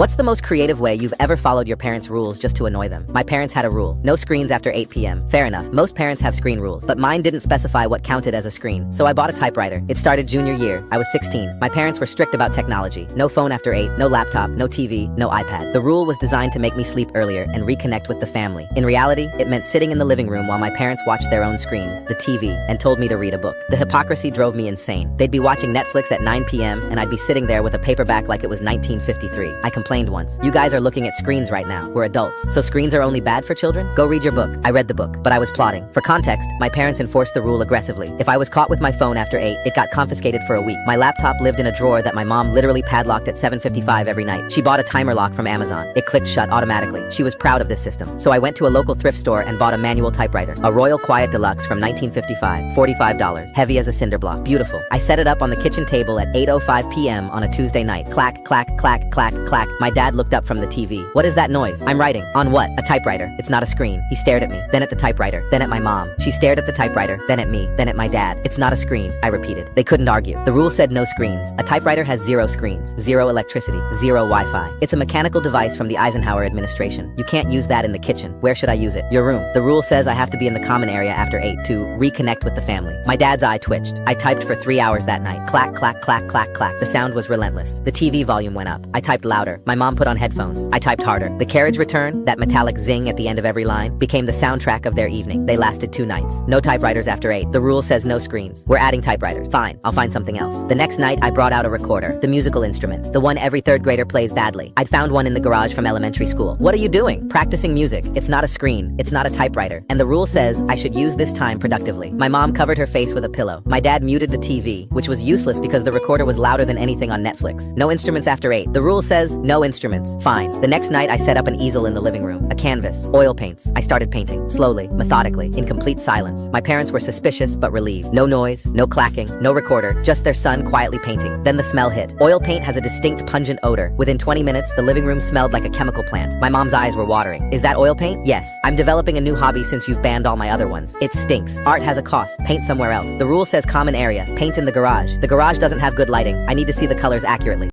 What's the most creative way you've ever followed your parents' rules just to annoy them? My parents had a rule. No screens after 8 p.m. Fair enough. Most parents have screen rules, but mine didn't specify what counted as a screen. So I bought a typewriter. It started junior year. I was 16. My parents were strict about technology. No phone after 8, no laptop, no TV, no iPad. The rule was designed to make me sleep earlier and reconnect with the family. In reality, it meant sitting in the living room while my parents watched their own screens, the TV, and told me to read a book. The hypocrisy drove me insane. They'd be watching Netflix at 9 p.m. and I'd be sitting there with a paperback like it was 1953. I complained once. You guys are looking at screens right now. We're adults. So screens are only bad for children? Go read your book. I read the book, but I was plotting. For context, my parents enforced the rule aggressively. If I was caught with my phone after 8, it got confiscated for a week. My laptop lived in a drawer that my mom literally padlocked at 7:55 every night. She bought a timer lock from Amazon. It clicked shut automatically. She was proud of this system. So I went to a local thrift store and bought a manual typewriter. A Royal Quiet Deluxe from 1955. $45. Heavy as a cinder block. Beautiful. I set it up on the kitchen table at 8:05 p.m. on a Tuesday night. Clack, clack, clack, clack, clack. My dad looked up from the TV. What is that noise? I'm writing. On what? A typewriter. It's not a screen. He stared at me, then at the typewriter, then at my mom. She stared at the typewriter, then at me, then at my dad. It's not a screen, I repeated. They couldn't argue. The rule said no screens. A typewriter has 0 screens, 0 electricity, 0 Wi-Fi. It's a mechanical device from the Eisenhower administration. You can't use that in the kitchen. Where should I use it? Your room. The rule says I have to be in the common area after 8 to reconnect with the family. My dad's eye twitched. I typed for 3 hours that night. Clack, clack, clack, clack, clack. The sound was relentless. The TV volume went up. I typed louder. My mom put on headphones. I typed harder. The carriage return, that metallic zing at the end of every line, became the soundtrack of their evening. They lasted 2 nights. No typewriters after 8. The rule says no screens. We're adding typewriters. Fine, I'll find something else. The next night, I brought out a recorder, the musical instrument, the one every 3rd grader plays badly. I'd found one in the garage from elementary school. What are you doing? Practicing music. It's not a screen. It's not a typewriter. And the rule says I should use this time productively. My mom covered her face with a pillow. My dad muted the TV, which was useless because the recorder was louder than anything on Netflix. No instruments after 8. The rule says no instruments. Fine. The next night, I set up an easel in the living room, a canvas, oil paints. I started painting, slowly, methodically, in complete silence. My parents were suspicious but relieved. No noise, no clacking, no recorder, just their son quietly painting. Then the smell hit. Oil paint has a distinct pungent odor. Within 20 minutes, the living room smelled like a chemical plant. My mom's eyes were watering. Is that oil paint? Yes. I'm developing a new hobby since you've banned all my other ones. It stinks. Art has a cost. Paint somewhere else. The rule says common area. Paint in the garage. The garage doesn't have good lighting. I need to see the colors accurately.